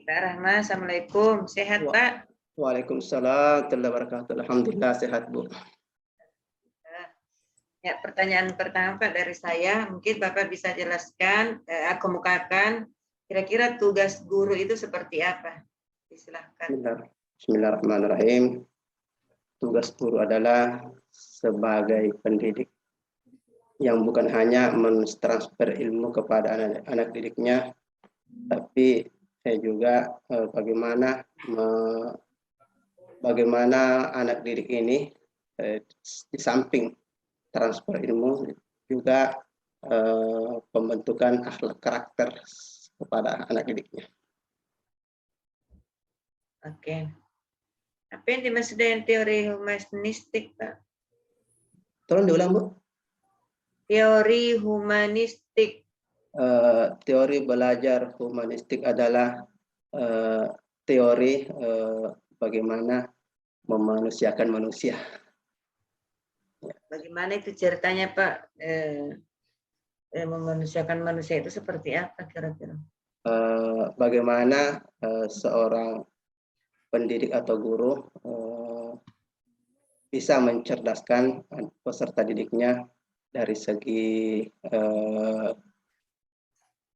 Pak Rahma, Assalamualaikum. Sehat, Pak? Waalaikumsalam warahmatullahi wabarakatuh. Alhamdulillah sehat, Bu. Ya, pertanyaan pertama Pak dari saya, mungkin Bapak bisa jelaskan, kemukakan kira-kira tugas guru itu seperti apa? Silahkan. Bismillahirrahmanirrahim. Tugas guru adalah sebagai pendidik yang bukan hanya mentransfer ilmu kepada anak-anak didiknya, tapi saya juga bagaimana anak didik ini di samping transfer ilmu juga pembentukan akhlak karakter kepada anak didiknya. Oke. Apa yang dimaksud dengan teori humanistik, Pak? Tolong diulang, Bu. Teori humanistik. Teori belajar humanistik adalah teori bagaimana memanusiakan manusia. Bagaimana itu ceritanya, Pak? Memanusiakan manusia itu seperti apa kira-kira? Bagaimana seorang pendidik atau guru bisa mencerdaskan peserta didiknya dari segi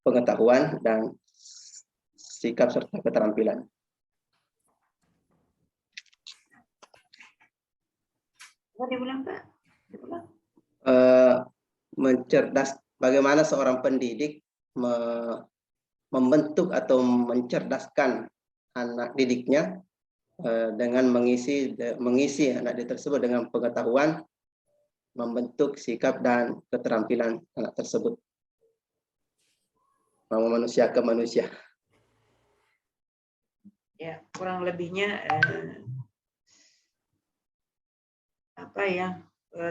pengetahuan dan sikap serta keterampilan. Diulang, Pak. Bagaimana seorang pendidik membentuk atau mencerdaskan anak didiknya dengan mengisi anak didik tersebut dengan pengetahuan, membentuk sikap dan keterampilan anak tersebut, manusia ke manusia. Ya, kurang lebihnya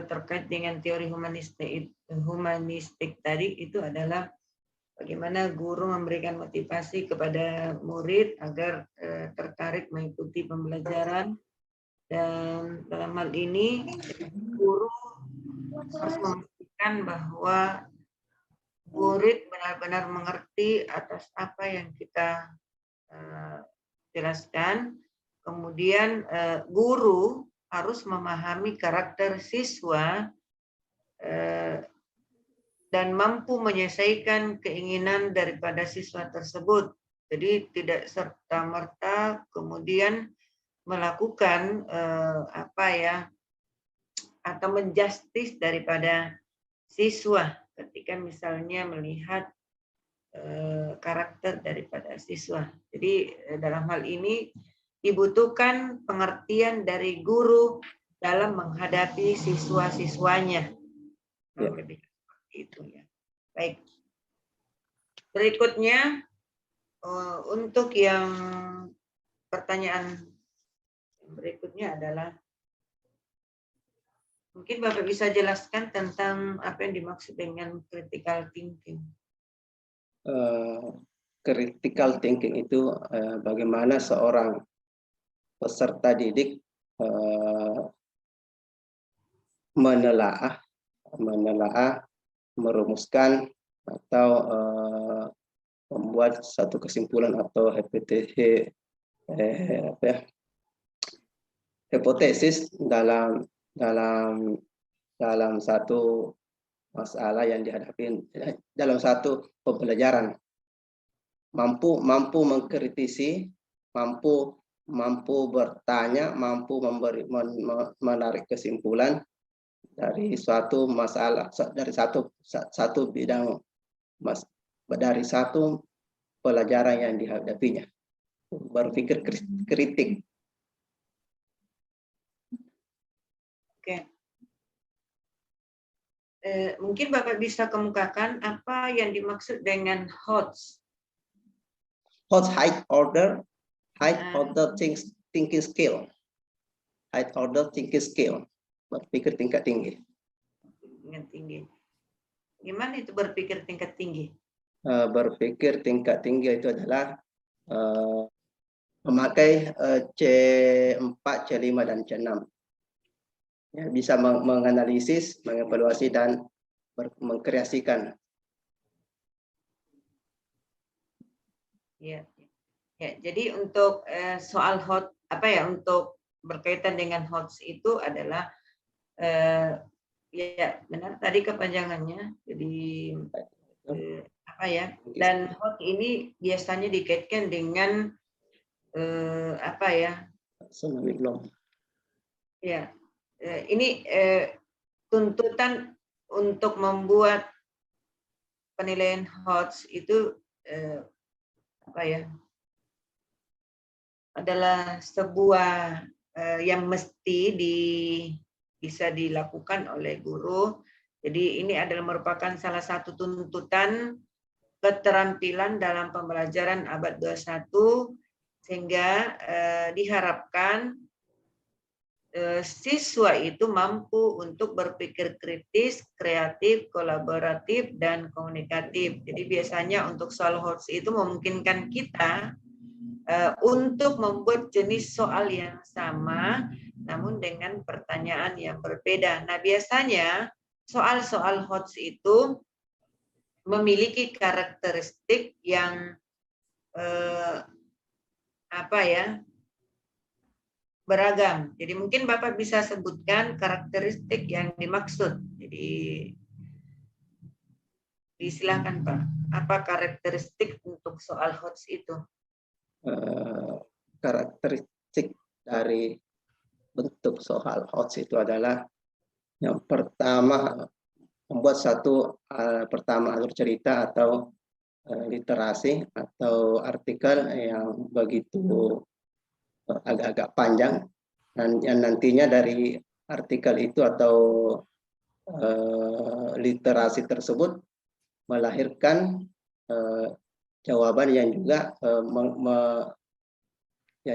terkait dengan teori humanistik tadi itu adalah bagaimana guru memberikan motivasi kepada murid agar tertarik mengikuti pembelajaran, dan dalam hal ini guru harus memastikan bahwa murid benar-benar mengerti atas apa yang kita jelaskan. Kemudian guru harus memahami karakter siswa dan mampu menyelesaikan keinginan daripada siswa tersebut. Jadi tidak serta-merta kemudian melakukan atau menjustis daripada siswa ketika misalnya melihat karakter daripada siswa. Jadi dalam hal ini dibutuhkan pengertian dari guru dalam menghadapi siswa-siswanya. Ya. Lebih seperti itu ya. Baik. Berikutnya untuk yang pertanyaan berikutnya adalah mungkin Bapak bisa jelaskan tentang apa yang dimaksud dengan critical thinking. Critical thinking itu bagaimana seorang peserta didik menelaah, merumuskan atau membuat satu kesimpulan atau hipotesis dalam satu masalah yang dihadapi dalam satu pembelajaran, mampu mengkritisi, mampu bertanya, mampu menarik kesimpulan dari suatu masalah, dari satu bidang, dari satu pelajaran yang dihadapinya. Berpikir kritik. Oke. Mungkin Bapak bisa kemukakan apa yang dimaksud dengan HOTS. HOTS, high order thinking skill. High order thinking skill. Berpikir tingkat tinggi. Tingkat tinggi. Gimana itu berpikir tingkat tinggi? Berpikir tingkat tinggi itu adalah memakai C4, C5, dan C6. Ya, bisa menganalisis, mengevaluasi, dan mengkreasikan. Ya. Ya, jadi untuk soal untuk berkaitan dengan HOTS itu adalah ya benar tadi kepanjangannya. Jadi dan HOTS ini biasanya dikaitkan dengan Tsunami gelombang. ya ini tuntutan untuk membuat penilaian HOTS itu adalah sebuah yang mesti bisa dilakukan oleh guru. Jadi ini adalah merupakan salah satu tuntutan keterampilan dalam pembelajaran abad 21 sehingga diharapkan siswa itu mampu untuk berpikir kritis, kreatif, kolaboratif, dan komunikatif. Jadi biasanya untuk soal HOTS itu memungkinkan kita untuk membuat jenis soal yang sama, namun dengan pertanyaan yang berbeda. Nah, biasanya soal-soal HOTS itu memiliki karakteristik yang beragam. Jadi mungkin Bapak bisa sebutkan karakteristik yang dimaksud. Jadi silakan Pak. Apa karakteristik untuk soal HOTS itu? Karakteristik dari bentuk soal HOTS itu adalah yang pertama membuat pertama alur cerita atau literasi atau artikel yang begitu agak-agak panjang dan yang nantinya dari artikel itu atau literasi tersebut melahirkan jawaban yang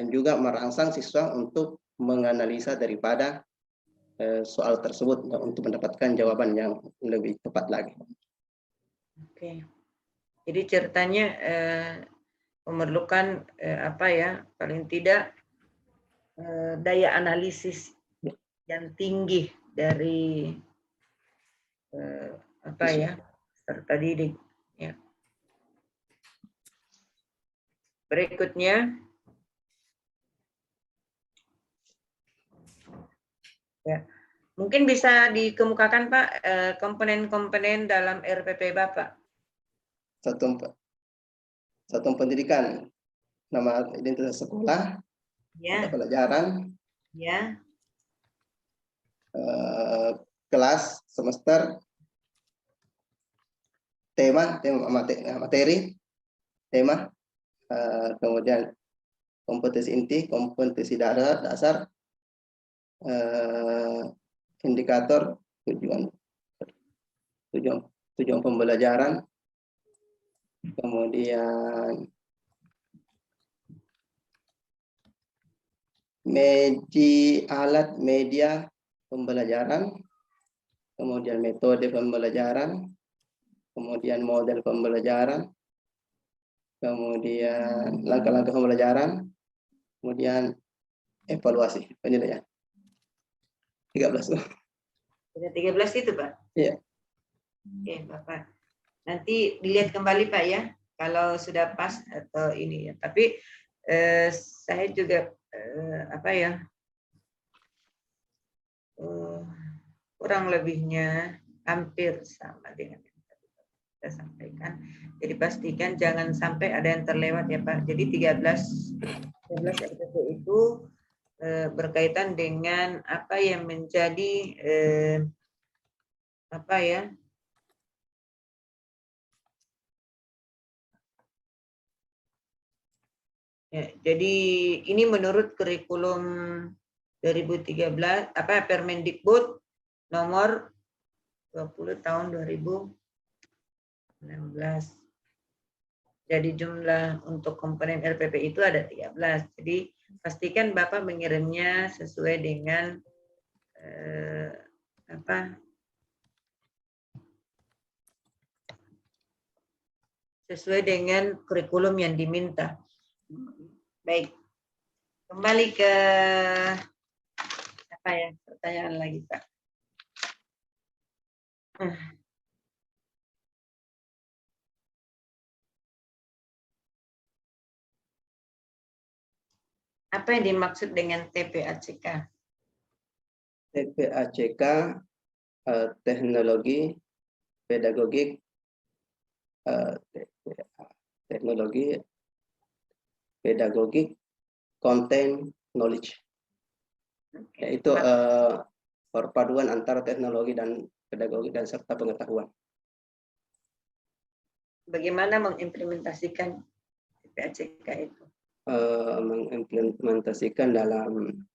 juga merangsang siswa untuk menganalisa daripada soal tersebut untuk mendapatkan jawaban yang lebih tepat lagi. Oke. Jadi ceritanya memerlukan paling tidak daya analisis yang tinggi dari peserta didik. Ya. Berikutnya, ya, mungkin bisa dikemukakan Pak komponen-komponen dalam RPP Bapak. Satuan pendidikan, nama identitas sekolah, ya. mata pelajaran, ya. Kelas, semester, tema, materi, tema, kemudian kompetensi inti, kompetensi dasar, indikator, tujuan pembelajaran, kemudian alat media pembelajaran, kemudian metode pembelajaran, kemudian model pembelajaran, kemudian langkah-langkah pembelajaran, kemudian evaluasi penilaian. 13. Sudah 13 itu Pak? Iya. Oke Bapak. Nanti dilihat kembali Pak ya, kalau sudah pas atau ini ya. Tapi saya juga kurang lebihnya hampir sama dengan yang tadi kita sampaikan. Jadi pastikan jangan sampai ada yang terlewat ya Pak. Jadi 13 RPP itu berkaitan dengan apa yang menjadi ya, jadi ini menurut kurikulum 2013 Permendikbud nomor 20 tahun 2016. Jadi jumlah untuk komponen RPP itu ada 13. Jadi pastikan Bapak mengirimnya sesuai dengan sesuai dengan kurikulum yang diminta. Baik. Kembali ke pertanyaan lagi, Pak. Apa yang dimaksud dengan TPACK? TPACK teknologi pedagogik teknologi pedagogik content knowledge, yaitu perpaduan antara teknologi dan pedagogi dan serta pengetahuan. Bagaimana mengimplementasikan TPACK itu? Mengimplementasikan dalam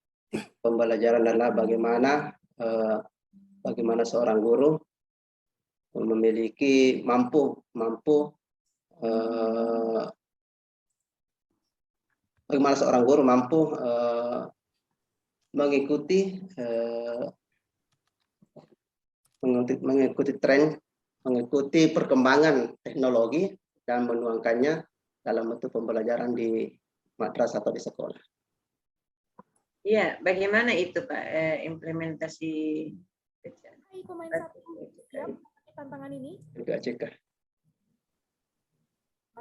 pembelajaran adalah bagaimana seorang guru memiliki bagaimana seorang guru mampu mengikuti tren, mengikuti perkembangan teknologi dan menuangkannya dalam bentuk pembelajaran di madrasah atau di sekolah. Iya, bagaimana itu Pak implementasi pemain satu siap tantangan ini? TPACK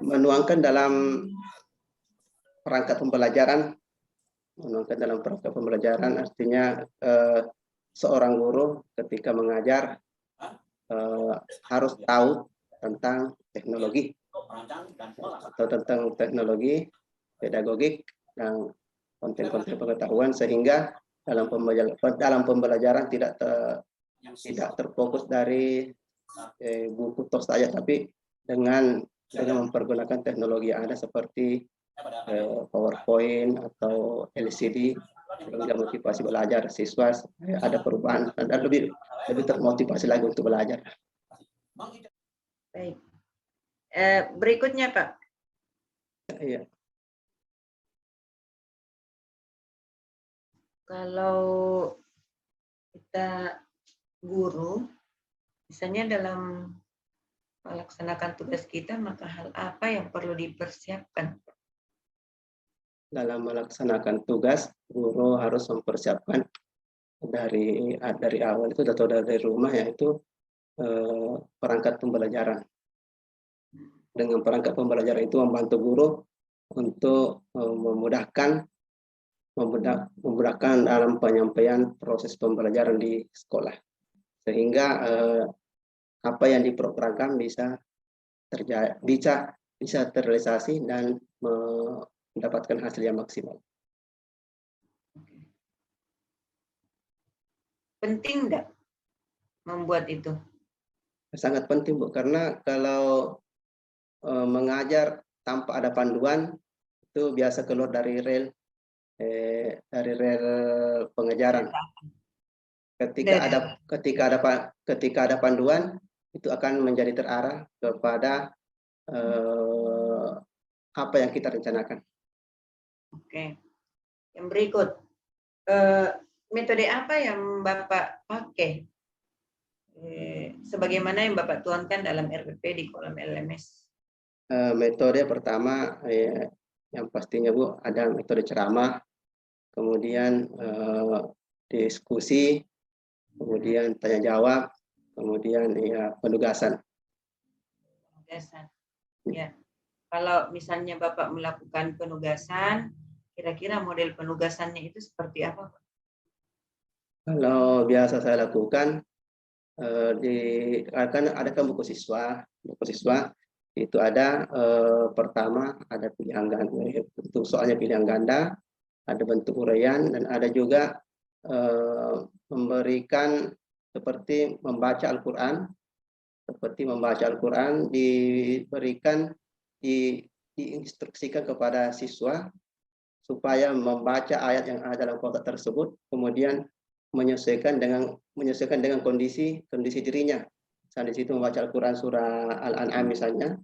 menuangkan dalam perangkat pembelajaran, artinya seorang guru ketika mengajar harus tahu tentang teknologi atau tentang teknologi pedagogik dan konten-konten pengetahuan, sehingga dalam pembelajaran tidak terfokus dari buku tos saja, tapi dengan mempergunakan teknologi yang ada seperti PowerPoint atau LCD, sehingga motivasi belajar siswa ada perubahan dan lebih termotivasi lagi untuk belajar. Baik. Berikutnya Pak. Iya. Kalau kita guru, misalnya dalam melaksanakan tugas kita, maka hal apa yang perlu dipersiapkan? Dalam melaksanakan tugas, guru harus mempersiapkan dari awal itu atau dari rumah, yaitu perangkat pembelajaran. Dengan perangkat pembelajaran itu membantu guru untuk memudahkan dalam penyampaian proses pembelajaran di sekolah, sehingga apa yang diprogramkan bisa terrealisasi dan mendapatkan hasil yang maksimal. Penting nggak membuat itu? Sangat penting, Bu, karena kalau mengajar tanpa ada panduan itu biasa keluar dari rel pengajaran. Ketika ada panduan, itu akan menjadi terarah kepada apa yang kita rencanakan. Oke. Yang berikut, metode apa yang Bapak pakai sebagaimana yang Bapak tuangkan dalam RPP di kolom LMS? Metode pertama yang pastinya, Bu, ada metode ceramah, kemudian diskusi, kemudian tanya jawab, kemudian penugasan. Ya. Kalau misalnya Bapak melakukan penugasan, kira-kira model penugasannya itu seperti apa, Pak? Kalau biasa saya lakukan akan adakan buku siswa itu ada pertama ada pilihan ganda, bentuk soalnya pilihan ganda, ada bentuk uraian, dan ada juga memberikan seperti membaca Al-Quran, diberikan diinstruksikan kepada siswa supaya membaca ayat yang ada dalam kotak tersebut, kemudian menyesuaikan dengan kondisi dirinya. Misalnya di situ membaca Al-Quran surah Al-An'am misalnya,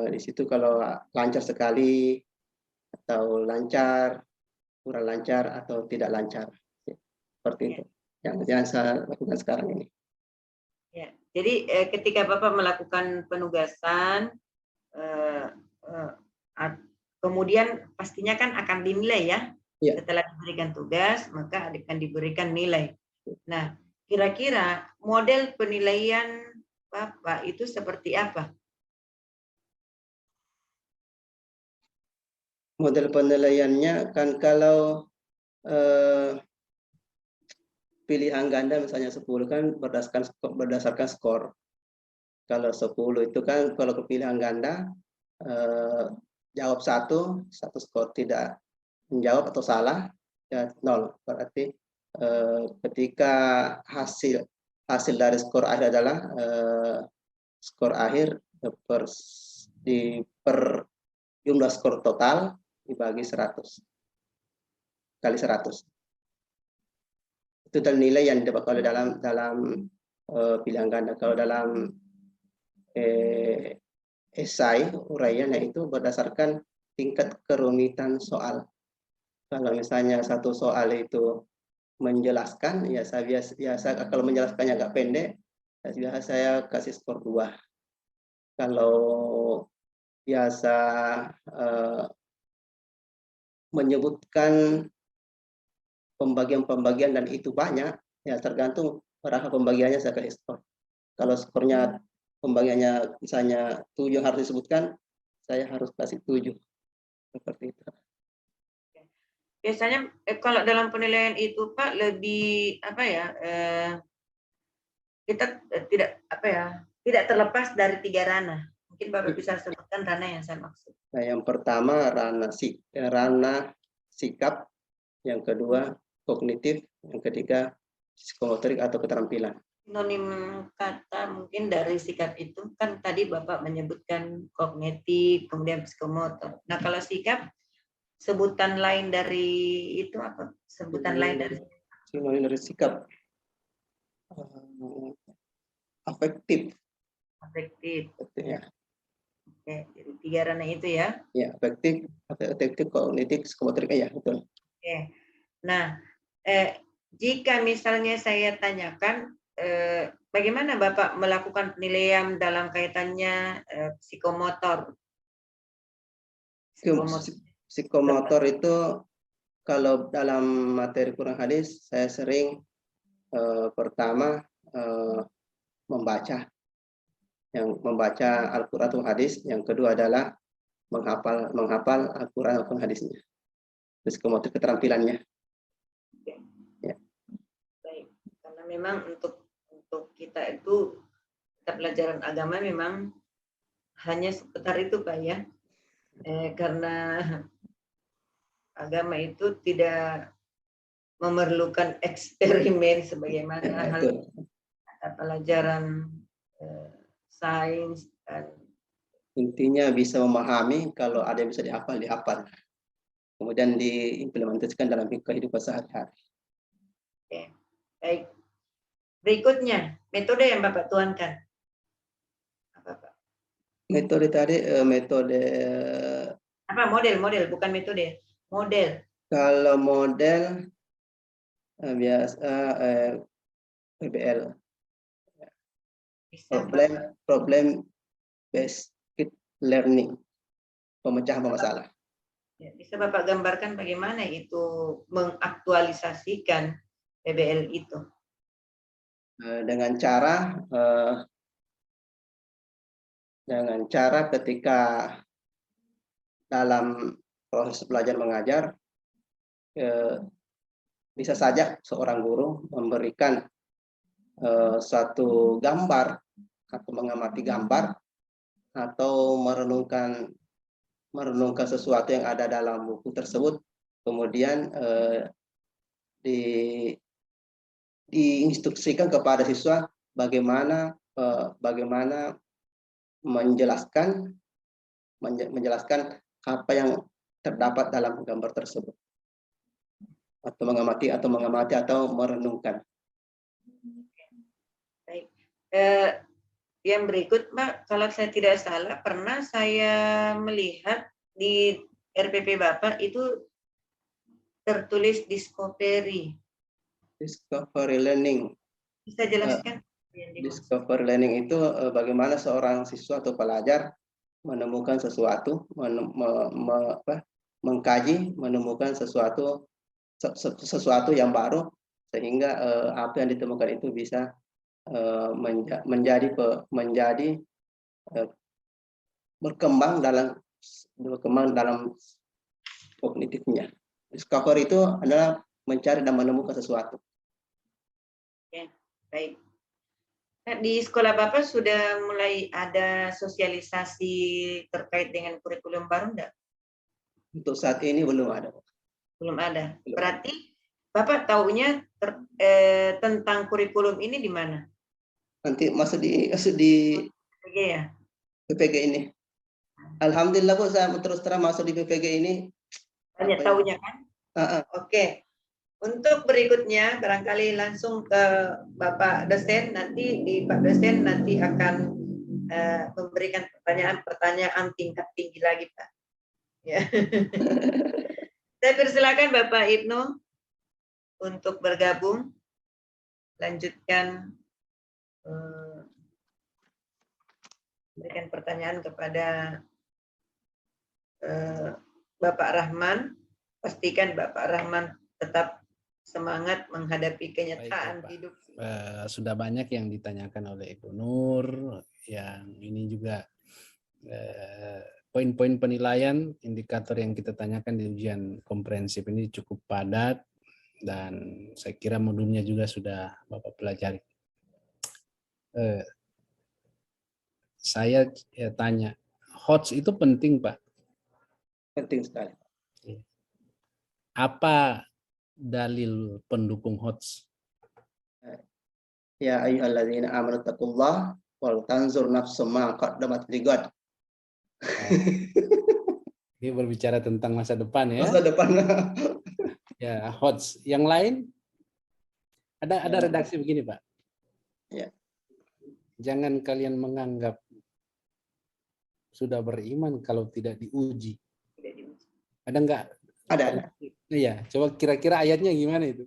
di situ kalau lancar sekali atau lancar, kurang lancar atau tidak lancar, seperti itu yang saya lakukan sekarang ini. Ya, jadi ketika Bapak melakukan penugasan, kemudian pastinya kan akan dinilai ya. Ya. Setelah diberikan tugas, maka akan diberikan nilai. Nah, kira-kira model penilaian Bapak itu seperti apa? Model penilaiannya kan kalau pilihan ganda misalnya 10 kan berdasarkan skor. Kalau 10 itu kan kalau pilihan ganda jawab satu skor, tidak menjawab atau salah ya 0. Berarti ketika hasil dari skor akhir adalah skor akhir per jumlah skor total dibagi 100 kali 100. Itu nilai yang didapat oleh dalam pilihan ganda. Kalau dalam esai uraian itu berdasarkan tingkat kerumitan soal. Kalau misalnya satu soal itu menjelaskan, ya saya biasa kalau menjelaskannya agak pendek, biasa saya kasih skor 2. Kalau biasa menyebutkan pembagian-pembagian dan itu banyak, ya tergantung rangka pembagiannya saya kasih skor. Kalau skornya pembagiannya misalnya 7 harus disebutkan, saya harus kasih 7. Seperti itu. Biasanya kalau dalam penilaian itu Pak lebih apa ya? Kita tidak terlepas dari 3 ranah. Mungkin Bapak bisa sebutkan ranah yang saya maksud. Nah, yang pertama ranah sikap, yang kedua kognitif, yang ketiga psikomotorik atau keterampilan. Sinonim kata mungkin dari sikap itu kan tadi Bapak menyebutkan kognitif, kemudian psikomotor. Nah, kalau sikap sebutan lain dari itu apa? Sebutan lain dari sinonim dari sikap afektif. Ya. Oke, jadi 3 ranah itu ya. Ya, afektif, kognitif, psikomotorik ya, betul. Oke. Nah, jika misalnya saya tanyakan bagaimana Bapak melakukan penilaian dalam kaitannya psikomotor? Psikomotor itu kalau dalam materi Quran hadis saya sering pertama membaca Al-Quran atau hadis, yang kedua adalah menghafal Al-Quran atau hadisnya. Psikomotor keterampilannya. Ya. Baik, karena memang untuk kita itu pelajaran agama memang hanya seputar itu Pak ya. Karena agama itu tidak memerlukan eksperimen sebagaimana hal pelajaran sains dan intinya bisa memahami, kalau ada yang bisa dihafal, kemudian diimplementasikan dalam kehidupan sehari-hari. Oke. Baik. Berikutnya metode yang Bapak tuangkan. Apa Pak? Metode tadi metode apa? Model bukan metode. Model. Kalau model biasa PBL. Problem based learning, pemecahan masalah. Ya, bisa Bapak gambarkan bagaimana itu mengaktualisasikan PBL itu? Dengan cara ketika dalam proses belajar mengajar, bisa saja seorang guru memberikan suatu gambar atau mengamati gambar atau merenungkan sesuatu yang ada dalam buku tersebut, kemudian diinstruksikan kepada siswa bagaimana menjelaskan apa yang terdapat dalam gambar tersebut, atau mengamati atau merenungkan. Baik. Yang berikut, Mbak, kalau saya tidak salah, pernah saya melihat di RPP Bapak itu tertulis discovery. Discovery learning. Bisa jelaskan? Discovery learning itu bagaimana seorang siswa atau pelajar menemukan sesuatu, mengkaji, menemukan sesuatu yang baru, sehingga apa yang ditemukan itu bisa menjadi berkembang dalam kognitifnya. Discover itu adalah mencari dan menemukan sesuatu. Oke, baik. Nah, di sekolah Bapak sudah mulai ada sosialisasi terkait dengan kurikulum baru enggak? Untuk saat ini belum ada. Belum ada. Belum. Berarti Bapak taunya tentang kurikulum ini di mana? Nanti masuk di Oke ya. PPG ini. Alhamdulillah Bu, saya terus terang masuk di PPG ini. Banyak tahunya kan? Oke. Untuk berikutnya barangkali langsung ke Bapak dosen, nanti di Pak dosen nanti akan memberikan pertanyaan tingkat tinggi lagi Pak. Ya. Saya persilakan Bapak Ibnu untuk bergabung, lanjutkan berikan pertanyaan kepada Bapak Rahman. Pastikan Bapak Rahman tetap semangat menghadapi kenyataan hidup. Sudah banyak yang ditanyakan oleh Ibu Nur, yang ini juga poin-poin penilaian, indikator yang kita tanyakan di ujian komprehensif ini cukup padat, dan saya kira modulnya juga sudah Bapak pelajari. Saya tanya, HOTS itu penting Pak? Penting sekali. Apa dalil pendukung HOTS? Ya ayyuhalladzina amanu taqullah wal tanzur nafsum ma qaddamat lighad. Ini berbicara tentang masa depan ya. Masa depan. Ya, HOTS. Yang lain ada redaksi begini, Pak. Ya. Jangan kalian menganggap sudah beriman kalau tidak diuji. Ada enggak? Ada. Iya, coba kira-kira ayatnya gimana itu?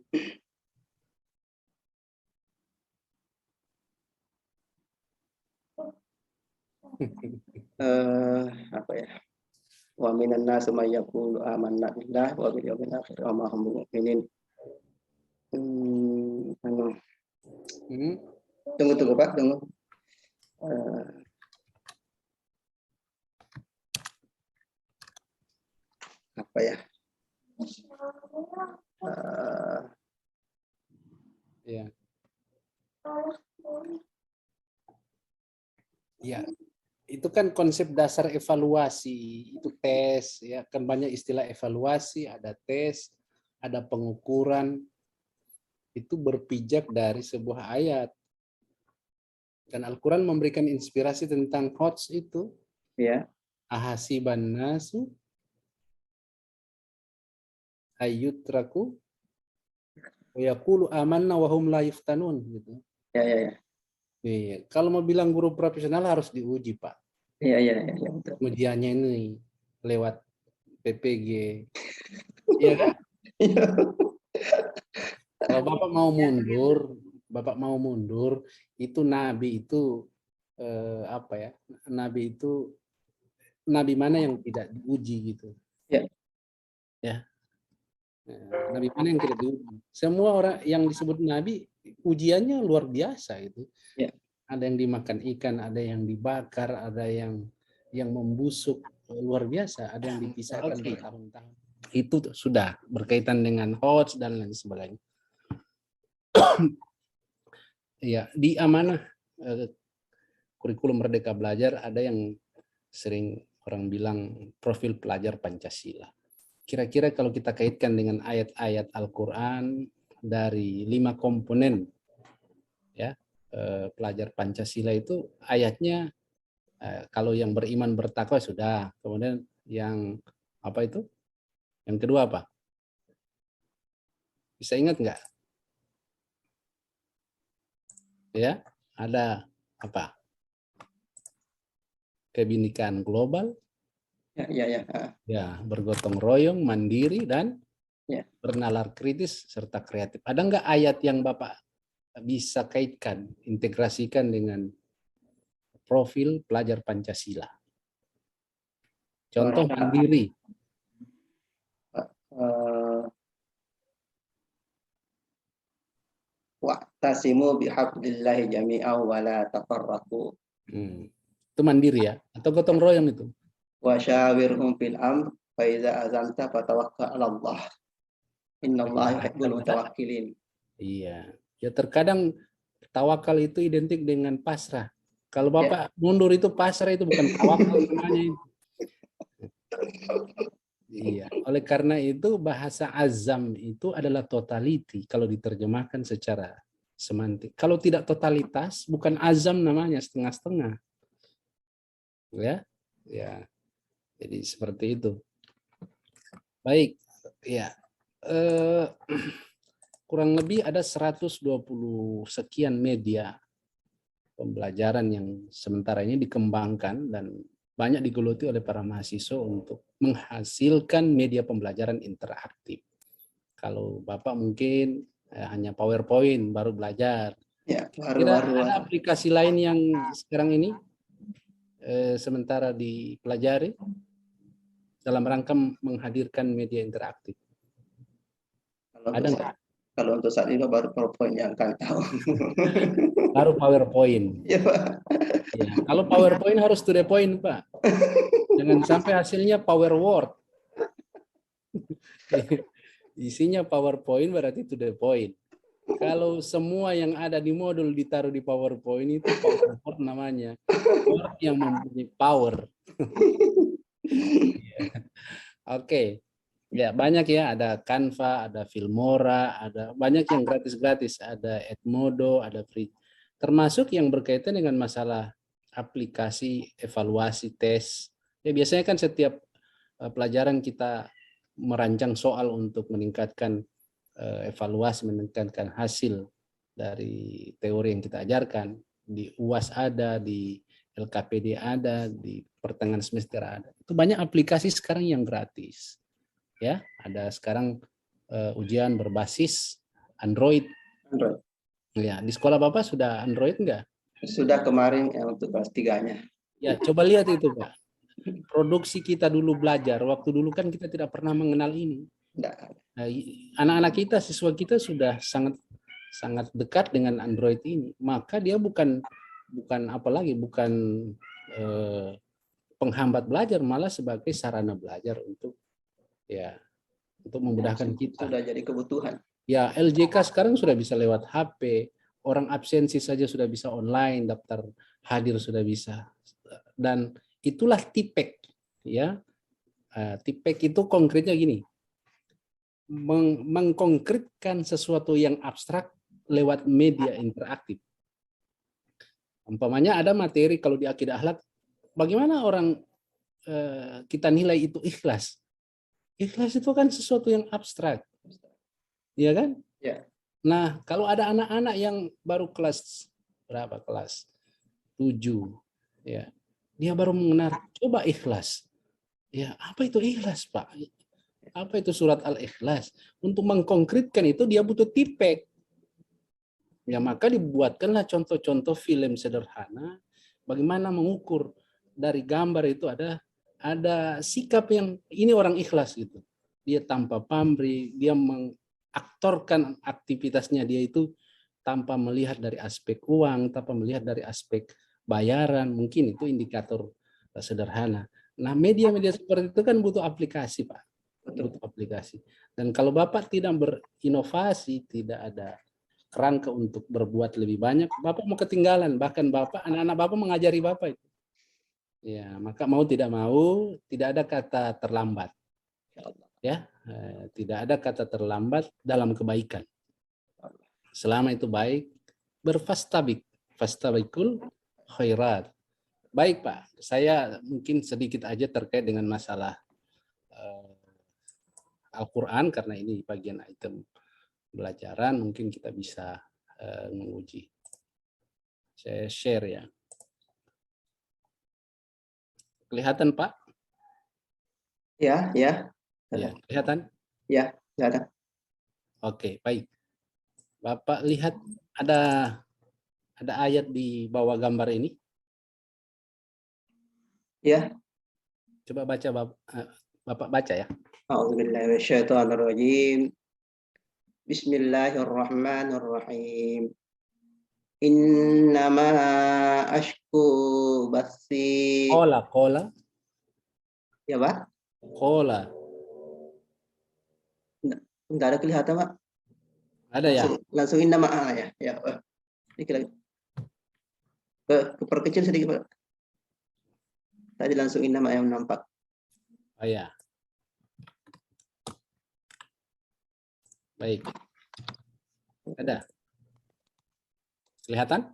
Apa ya? Wa minan nas may yaqulu amanna billahi wa bil yawmil akhir wa ma hum mu'minin. Tunggu Pak, tunggu. Apa ya? Ya. Ya, itu kan konsep dasar evaluasi, itu tes, ya kan banyak istilah evaluasi, ada tes, ada pengukuran, itu berpijak dari sebuah ayat. Dan Al-Quran memberikan inspirasi tentang HOTS itu. Ya. Ahasiban nasu ayyutraku wa yaqulu amanna wa hum la yuftanun gitu. Ya. Iya, kalau mau bilang guru profesional harus diuji, Pak. Iya, betul. Ujiannya ini lewat PPG. Iya kan? Kalau Bapak mau mundur, itu Nabi itu apa ya? Nabi mana yang tidak diuji gitu? Ya. Nabi mana yang tidak diuji? Semua orang yang disebut Nabi ujiannya luar biasa itu. Ya. Ada yang dimakan ikan, ada yang dibakar, ada yang membusuk, luar biasa, ada yang dipisahkan bertahun-tahun. Itu sudah berkaitan dengan HOTS dan lain sebagainya. Ya, di amanah kurikulum Merdeka Belajar ada yang sering orang bilang profil pelajar Pancasila. Kira-kira kalau kita kaitkan dengan ayat-ayat Al-Quran dari 5 komponen ya pelajar Pancasila itu ayatnya kalau yang beriman bertakwa sudah, kemudian yang apa itu? Yang kedua apa? Bisa ingat nggak? Ya, ada apa? Kebinekaan global. Ya, bergotong royong, mandiri, dan bernalar kritis serta kreatif. Ada nggak ayat yang Bapak bisa kaitkan, integrasikan dengan profil pelajar Pancasila? Contoh mandiri. Wa'tasimu bihablillahi jami'an wa la tafarraqu. Itu mandiri ya? Atau gotong royong itu? Wa syawirhum fil amr Fa iza azamta fatawakkal 'ala Allah. Innallaha yuhibbul mutawakkilin. Iya. Ya terkadang tawakal itu identik dengan pasrah. Kalau Ya. Bapak mundur itu pasrah, itu bukan tawakal namanya itu. Iya. Oleh karena itu bahasa azam itu adalah totality kalau diterjemahkan secara semantik. Kalau tidak totalitas bukan azam namanya, setengah-setengah. Ya. Ya. Jadi seperti itu. Baik. Ya. Kurang lebih ada 120 sekian media pembelajaran yang sementara ini dikembangkan dan banyak digeluti oleh para mahasiswa untuk menghasilkan media pembelajaran interaktif. Kalau Bapak mungkin hanya PowerPoint baru belajar. Ya, Kira ada aplikasi lain yang sekarang ini sementara dipelajari dalam rangka menghadirkan media interaktif? Ada nggak? Kalau untuk saat ini baru PowerPoint yang akan tahu. Baru PowerPoint. Ya, Pak. Ya, kalau PowerPoint harus to the point, Pak. Jangan sampai hasilnya Power Word. Isinya PowerPoint berarti to the point. Kalau semua yang ada di modul ditaruh di PowerPoint itu PowerPoint namanya. Word yang mempunyai power. Oke. Ya, banyak ya, ada Canva, ada Filmora, ada banyak yang gratis-gratis, ada Edmodo, ada free. Termasuk yang berkaitan dengan masalah aplikasi, evaluasi, tes. Ya biasanya kan setiap pelajaran kita merancang soal untuk meningkatkan evaluasi, meningkatkan hasil dari teori yang kita ajarkan. Di UAS ada, di LKPD ada, di pertengahan semester ada. Itu banyak aplikasi sekarang yang gratis. Ya, ada sekarang ujian berbasis Android. Android. Ya, di sekolah Bapak sudah Android enggak? Sudah kemarin untuk kelas 3-nya. Ya, coba lihat itu, Pak. Produksi kita dulu belajar, waktu dulu kan kita tidak pernah mengenal ini. Nah, anak-anak kita, siswa kita sudah sangat dekat dengan Android ini. Maka dia bukan penghambat belajar, malah sebagai sarana belajar untuk memudahkan kita. Sudah jadi kebutuhan. Ya, LJK sekarang sudah bisa lewat HP, orang absensi saja sudah bisa online, daftar hadir sudah bisa. Dan itulah TIPEK, ya. TIPEK itu konkretnya gini, mengkonkretkan sesuatu yang abstrak lewat media interaktif. Umpamanya ada materi kalau di akidah akhlak, bagaimana orang kita nilai itu ikhlas? Ikhlas itu kan sesuatu yang abstrak, ya kan? Ya. Nah, kalau ada anak-anak yang baru kelas 7, ya, dia baru mengenal, coba ikhlas. Ya, apa itu ikhlas, Pak? Apa itu surat Al-Ikhlas? Untuk mengkonkretkan itu dia butuh TIPEK. Ya, maka dibuatkanlah contoh-contoh film sederhana, bagaimana mengukur dari gambar itu ada sikap yang ini orang ikhlas gitu. Dia tanpa pamrih, dia mengaktorkan aktivitasnya dia itu tanpa melihat dari aspek uang, tanpa melihat dari aspek bayaran, mungkin itu indikator sederhana. Nah, media-media seperti itu kan butuh aplikasi, Pak. Butuh aplikasi. Dan kalau Bapak tidak berinovasi, tidak ada kerangka untuk berbuat lebih banyak, Bapak mau ketinggalan. Bahkan anak-anak Bapak mengajari Bapak itu. Ya, maka mau tidak mau tidak ada kata terlambat. Ya, tidak ada kata terlambat dalam kebaikan. Selama itu baik, fastabikul khairat. Baik, Pak. Saya mungkin sedikit aja terkait dengan masalah Al-Qur'an karena ini bagian item pelajaran, mungkin kita bisa menguji. Saya share ya. Kelihatan, Pak? Ya. Ya, kelihatan? Ya, kelihatan. Oke, baik. Bapak lihat ada ayat di bawah gambar ini? Ya. Coba baca, Bapak baca ya. A'udzubillahi minasyaitonirrajim. Bismillahirrahmanirrahim. Innama ashku basi. Qala. Ya, Pak. Kola. Enggak ada kelihatan, Pak. Ada ya? Langsung inna ma'a ya. Ya, dikit lagi. Perkecil sedikit, Pak. Tadi langsung inna ma'a yang nampak. Oh ya. Baik. Ada. Kelihatan?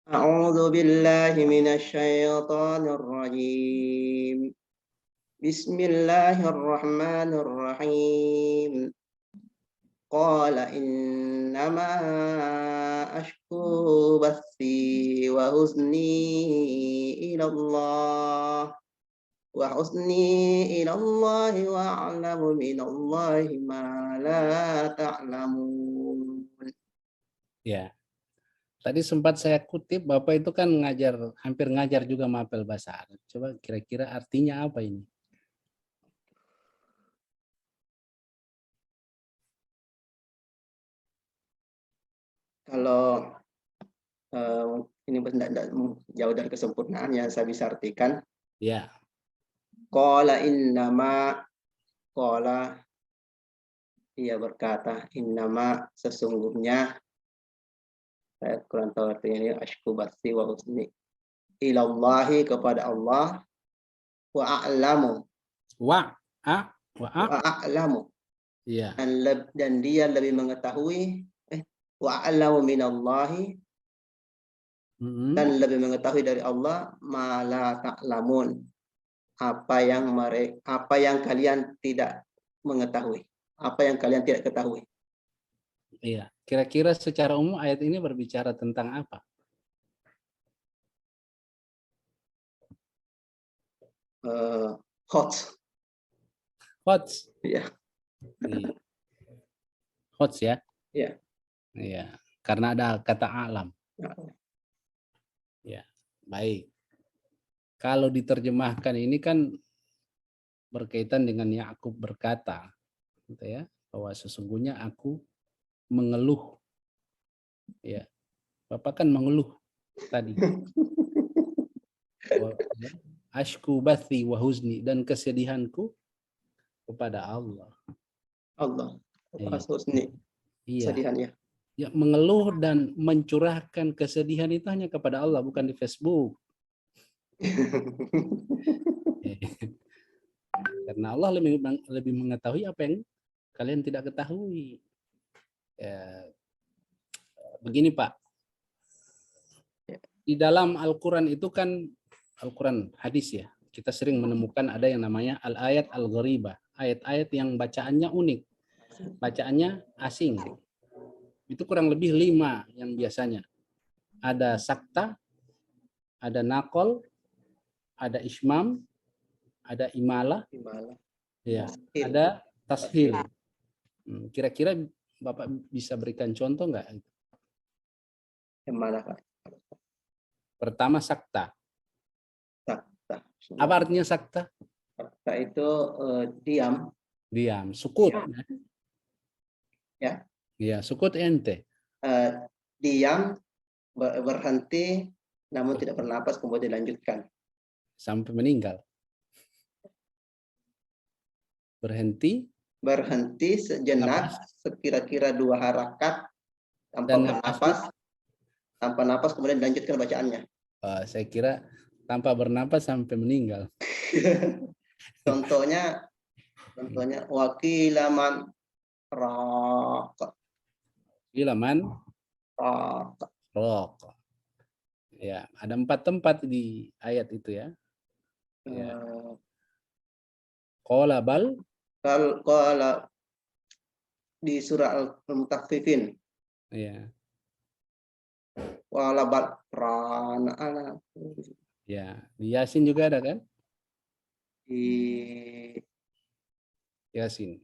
A'udzu billahi minasyaitonir rajim. Bismillahirrahmanirrahim. Qala innama ashku bathi wa huzni ila Allah wa huzni ila Allah wa a'lamu min Allah ma la ta'lamun. Ya. Tadi sempat saya kutip, Bapak itu kan hampir ngajar juga mapel bahasa Arab. Coba kira-kira artinya apa ini? Kalau ini tidak jauh dari kesempurnaan yang saya bisa artikan. Ya. Qala innama, qala ia berkata, innama sesungguhnya, saya kurang tahu artinya ini, ashku bathi wa husni ilallahi kepada Allah, wa a'lamu, Wa a'lamu, Iya. dan dia lebih mengetahui, wa a'lamu minallahi, dan lebih mengetahui dari Allah, ma la ta'lamun, apa yang kalian tidak mengetahui, apa yang kalian tidak ketahui. Iya. Kira-kira secara umum ayat ini berbicara tentang apa? Hots. Hots. Iya. Iya. Hots ya? Iya. Iya. Karena ada kata alam. Ya, baik. Kalau diterjemahkan ini kan berkaitan dengan Yakub berkata, gitu ya, bahwa sesungguhnya aku mengeluh. Ya, Bapak kan mengeluh tadi. Ashku bathi wa huzni, dan kesedihanku kepada Allah. Allah. Iya. Husni. Iya. Kesedihannya. Ya, mengeluh dan mencurahkan kesedihan itu hanya kepada Allah, bukan di Facebook. Karena Allah lebih mengetahui apa yang kalian tidak ketahui. Ya, begini Pak, di dalam Al-Quran itu kan, Al-Quran hadis ya, kita sering menemukan ada yang namanya al-ayat al-gharibah, ayat-ayat yang bacaannya unik, bacaannya asing. Itu kurang lebih 5 yang biasanya. Ada sakta, ada nakol, ada ismam, ada imalah, ya, ada tashil. Kira-kira Bapak bisa berikan contoh nggak? Yang mana, Pak? Pertama sakta. Sakta. Apa artinya sakta? Sakta itu diam. Diam, sukut. Ya. Ya, sukut ente. Diam, berhenti, namun tidak bernapas, kemudian dilanjutkan. Sampai meninggal. Berhenti sejenak, sekira-kira 2 harakat tanpa bernapas, kemudian dilanjutkan bacaannya. Saya kira tanpa bernapas sampai meninggal. Contohnya wakilaman raq. Ilaman raq. Ya, ada 4 tempat di ayat itu ya. Ya. Qala bal, Qala di surah Al-Mutaffifin. Ya. Qala bal rana ala. Ya, di Yasin juga ada kan? Di Yasin.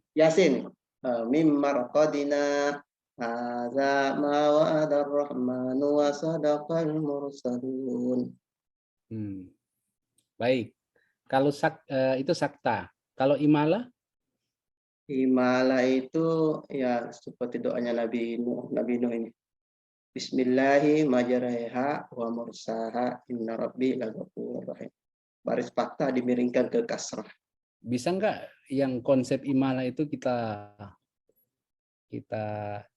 Mimma raqadina hadza ma wa'ada ar-rahmanu wa sadaqal mursalun. Baik. Kalau itu sakta. Kalau imalah? Imalah itu ya seperti doanya Nabi Nuh ini. Bismillahi majraha wa mursaha inna rabbi laghafurur rahim. baris fathah dimiringkan ke kasrah. Bisa nggak yang konsep imala itu kita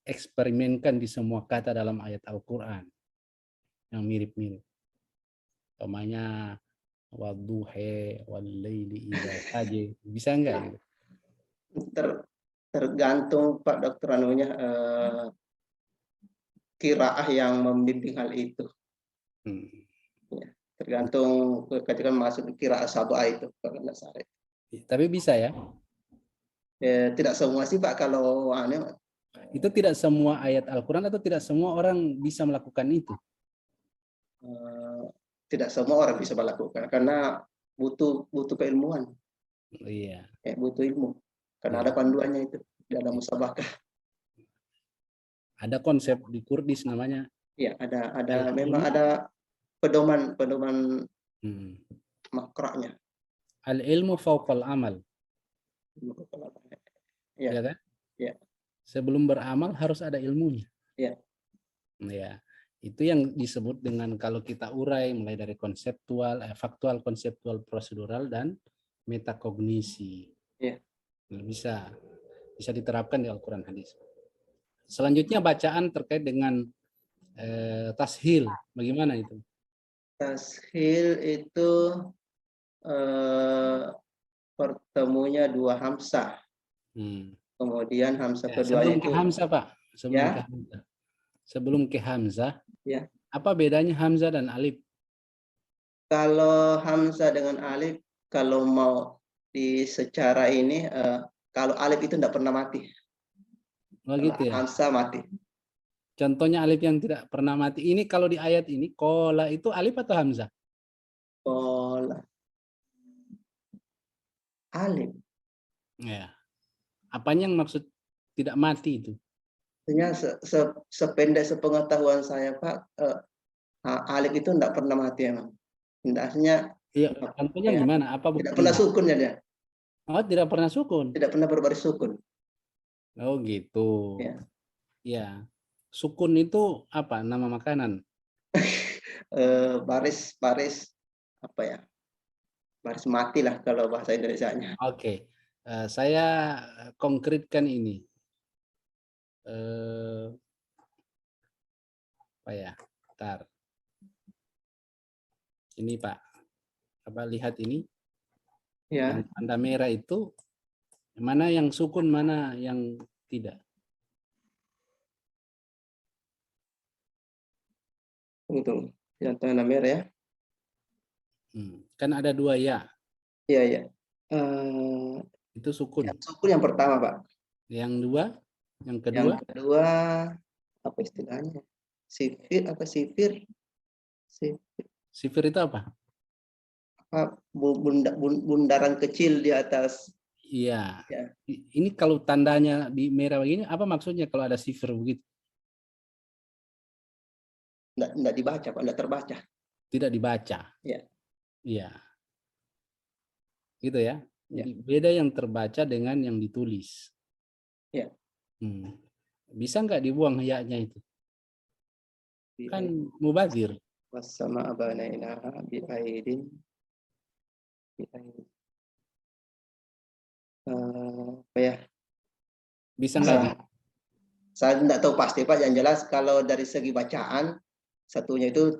eksperimenkan di semua kata dalam ayat Al-Quran yang mirip-mirip. Umpamanya wadduhe, wal-laili idza saje. Bisa nggak gitu? Tergantung Pak Dokter anunya qiraah yang membimbing hal itu. Ya, tergantung ketika masuk qiraah sab'ah itu kalau nggak salah. Tapi bisa ya? Tidak semua sih Pak kalau aneh. Itu tidak semua ayat Al-Quran atau tidak semua orang bisa melakukan itu? Tidak semua orang bisa melakukan karena butuh keilmuan. Iya. Butuh ilmu. Karena Iya. ada panduannya itu dalam musabakah. Ada konsep di Kurdis namanya. Ya, ada memang ada pedoman makraknya. Al-ilmu fauqal amal. Ya kan? Ya. Sebelum beramal harus ada ilmunya. Ya. Ya. Itu yang disebut dengan kalau kita urai mulai dari konseptual, faktual, konseptual, prosedural, dan metakognisi. Ya. Bisa diterapkan di Al-Quran hadis. Selanjutnya bacaan terkait dengan tashil. Bagaimana itu? Tashil itu pertemunya dua hamzah. Kemudian hamzah kedua sebelum itu ke hamzah, Pak. Sebelum ke hamzah. Ya. Apa bedanya hamzah dan alif? Kalau hamzah dengan alif, kalau mau secara ini, kalau alif itu tidak pernah mati. Oh, gitu ya? Hamzah mati. Contohnya alif yang tidak pernah mati. Ini kalau di ayat ini, kola itu alif atau hamzah? Kola. Alif. Ya. Apanya yang maksud tidak mati itu? Sependek sepengetahuan saya Pak, alif itu tidak pernah mati emang. Hendaknya. Iya, contohnya gimana? Apa buktinya? Tidak pernah sukun ya dia. Oh, tidak pernah sukun. Tidak pernah berbaris sukun. Oh, gitu. Ya. Ya. Sukun itu apa? Nama makanan? Baris apa ya? Baris mati lah kalau bahasa Indonesianya. Oke. Saya konkretkan ini. Apa ya? Bentar. Ini Pak. Apa lihat ini? Ya. Yang tanda merah itu mana yang sukun, mana yang tidak? Tunggu. Yang tanda merah ya. Kan ada dua ya. Iya. Itu sukun. Yang sukun yang pertama Pak. Yang dua? Yang kedua? Yang kedua apa istilahnya? Sifir apa sifir? Sifir itu apa? Bundaran kecil di atas. Iya. Ya. Ini kalau tandanya di merah begini, apa maksudnya kalau ada sifir begitu? Tidak dibaca Pak, tidak terbaca. Tidak dibaca. Ya. Iya. Gitu ya. Jadi beda yang terbaca dengan yang ditulis. Ya. Bisa nggak dibuang ya-nya itu? Kan mubazir. Wasama abanainaha bi'aidin. Apa ya? Bisa nggak? Saya tidak tahu pasti Pak. Yang jelas kalau dari segi bacaan satunya itu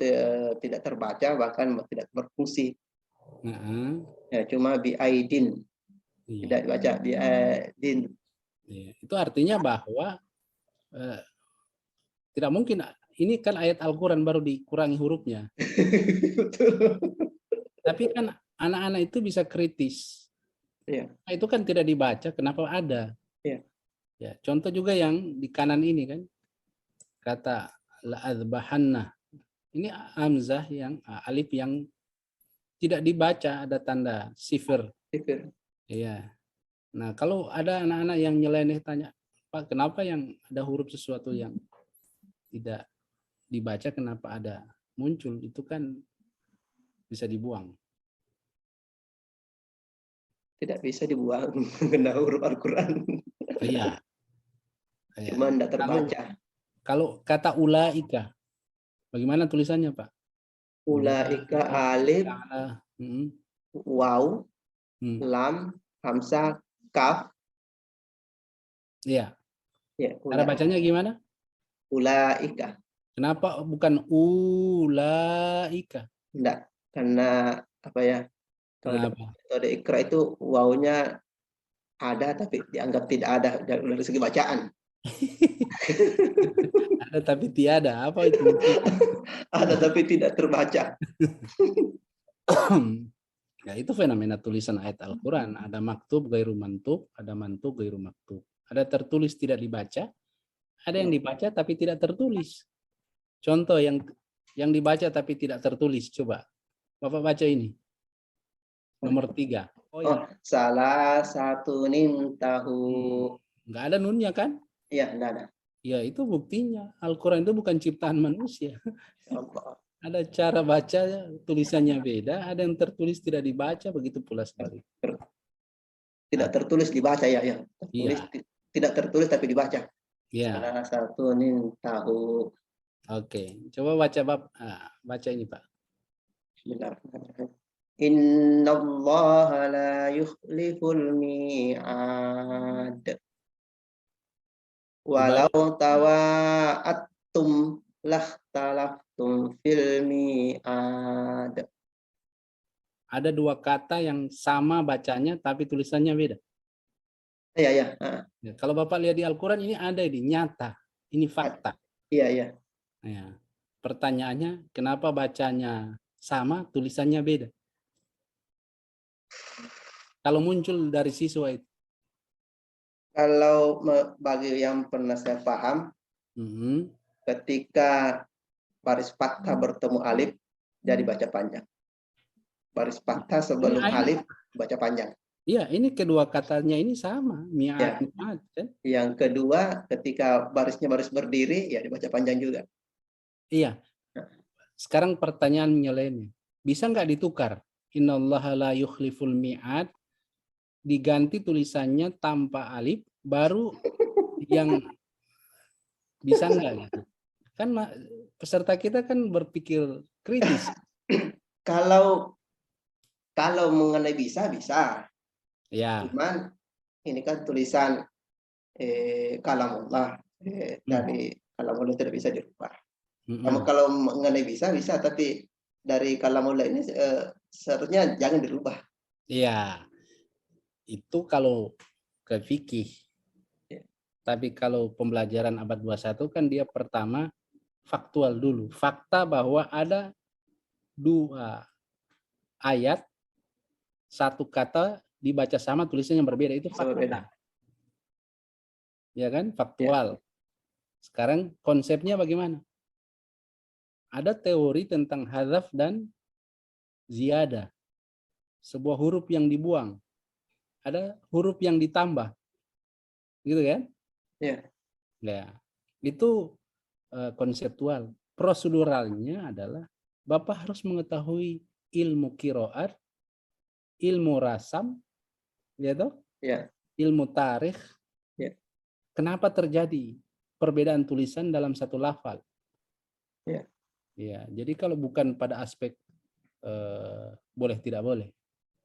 tidak terbaca bahkan tidak berfungsi. Ya, cuma bi'aidin. Tidak dibaca bi'aidin. Itu artinya bahwa tidak mungkin. Ini kan ayat Al-Quran baru dikurangi hurufnya. Tapi kan anak-anak itu bisa kritis. Ya. Nah, itu kan tidak dibaca, kenapa ada? Ya. Ya, contoh juga yang di kanan ini kan. Kata la'adbahanna. Ini hamzah yang alif yang tidak dibaca, ada tanda sifir. Iya. Nah, kalau ada anak-anak yang nyeleneh tanya, Pak, kenapa yang ada huruf sesuatu yang tidak dibaca, kenapa ada muncul? Itu kan bisa dibuang. Tidak bisa dibuang kena huruf Al-Quran. Iya. Cuma tidak terbaca. Kalau kata ulaika, bagaimana tulisannya Pak? Ulaika alif. waw, Hmm. lam, hamzah, kaf. Iya. Ya, Cara bacanya gimana? ulaika. Kenapa bukan ulaika? Enggak, karena apa ya? Kalau Kenapa? metode ikra itu wawnya ada tapi dianggap tidak ada dari segi bacaan. Ada tapi tiada. Apa itu maksudnya? Ada tapi tidak terbaca. Ya, itu fenomena tulisan ayat Al-Quran. Ada maktub gairu mantub, ada mantub gairu maktub. Ada tertulis tidak dibaca, ada yang dibaca tapi tidak tertulis. Contoh yang dibaca tapi tidak tertulis. Coba, Bapak baca ini. Nomor 3. Oh Oh, ya, salah satu nin tahu. nggak ada nunnya kan? Ya, enggak ada. Ya, itu buktinya. Al-Quran itu bukan ciptaan manusia. Contoh. Ada cara baca, tulisannya beda, ada yang tertulis tidak dibaca, begitu pula sebalik. Tidak tertulis dibaca ya, ya. Tertulis Iya. tidak tertulis tapi dibaca. Ya, Salah satu nin tahu. oke. Coba baca baca ini Pak. Bismillahirrahmanirrahim. Innallaha la yukhliful mi'ad. Walau tawa'attum lahtalaftum fil mi'ad. Ada 2 kata yang sama bacanya tapi tulisannya beda. Iya, ya. Ya, kalau Bapak lihat di Al-Quran ini ada ini nyata, ini fakta. Iya, ya. Ya. Pertanyaannya, kenapa bacanya sama, tulisannya beda? Kalau muncul dari siswa itu. Kalau bagi yang pernah saya paham, ketika baris fathah bertemu alif, jadi baca panjang. Baris fathah sebelum alif, baca panjang. Iya, ini kedua katanya ini sama. Ya. Mi'at, kan? Yang kedua, ketika barisnya baris berdiri, ya dibaca panjang juga. Iya. Sekarang pertanyaannya lainnya. Bisa nggak ditukar? Innallaha la yukhliful mi'ad, diganti tulisannya tanpa alif, baru yang bisa nggak gitu? Kan peserta kita kan berpikir kritis. Kalau mengenai bisa. Ya. Cuman ini kan tulisan kalamullah, dari kalamullah tidak bisa dirubah. Kalau mengenai bisa, tapi dari kalamullah ini seharusnya jangan dirubah. Iya. Itu kalau ke fikih. Tapi kalau pembelajaran abad 21 kan dia pertama faktual dulu. Fakta bahwa ada 2 ayat, 1 kata dibaca sama, tulisannya berbeda. Itu fakta. Ya kan? Faktual. Sekarang konsepnya bagaimana? Ada teori tentang hadzaf dan ziyadah. Sebuah huruf yang dibuang. Ada huruf yang ditambah. Gitu kan? Ya. Ya. Itu konseptual. Proseduralnya adalah Bapak harus mengetahui ilmu qiraat, ilmu rasam, ya toh? Ya. Ilmu tarikh. Ya. Kenapa terjadi perbedaan tulisan dalam satu lafal? Ya. Ya, jadi kalau bukan pada aspek boleh tidak boleh,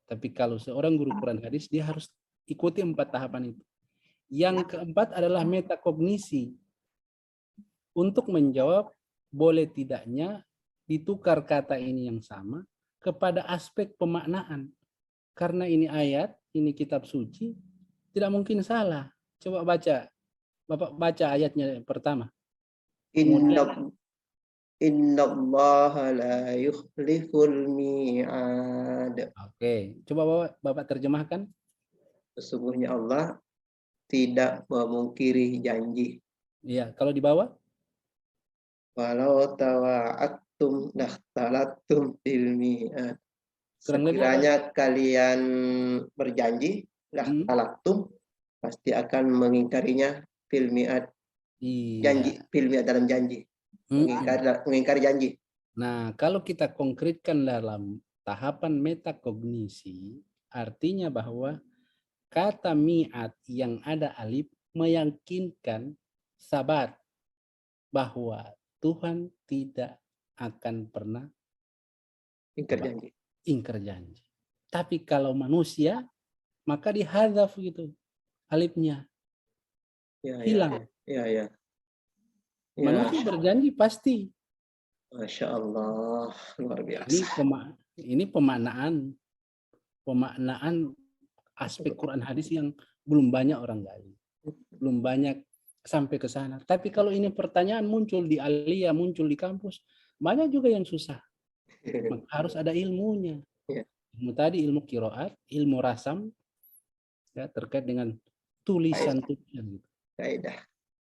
tapi kalau seorang guru Quran hadis dia harus ikuti 4 tahapan itu. Yang keempat adalah metakognisi untuk menjawab boleh tidaknya ditukar kata ini yang sama kepada aspek pemaknaan. Karena ini ayat, ini kitab suci, tidak mungkin salah. Coba baca. Bapak baca ayatnya pertama. Innallaha la yukhliful mi'ad. Oke, coba Bapak terjemahkan. Sesungguhnya Allah tidak memungkiri janji. Iya, kalau di bawah? Walau tawa'attum lakhtalattum fil mi'ad. Sekiranya kalian berjanji, lakhtalattum, pasti akan mengingkarinya fil mi'ad. Janji, fil mi'ad dalam janji. Mengingkari janji. Nah, kalau kita konkretkan dalam tahapan metakognisi, artinya bahwa kata mi'at yang ada alif meyakinkan sabat bahwa Tuhan tidak akan pernah ingkar janji. Tapi kalau manusia, maka dihadzaf gitu. Alifnya hilang. Ya. Manusia berjanji pasti. Masya Allah, luar biasa. Ini pemaknaan aspek Quran hadis yang belum banyak orang gali. Belum banyak sampai ke sana. Tapi kalau ini pertanyaan muncul di alia, muncul di kampus, banyak juga yang susah. Maka harus ada ilmunya. Ilmu tadi, ilmu qiraat, ilmu rasam, ya, terkait dengan tulisan gitu. Kaidah.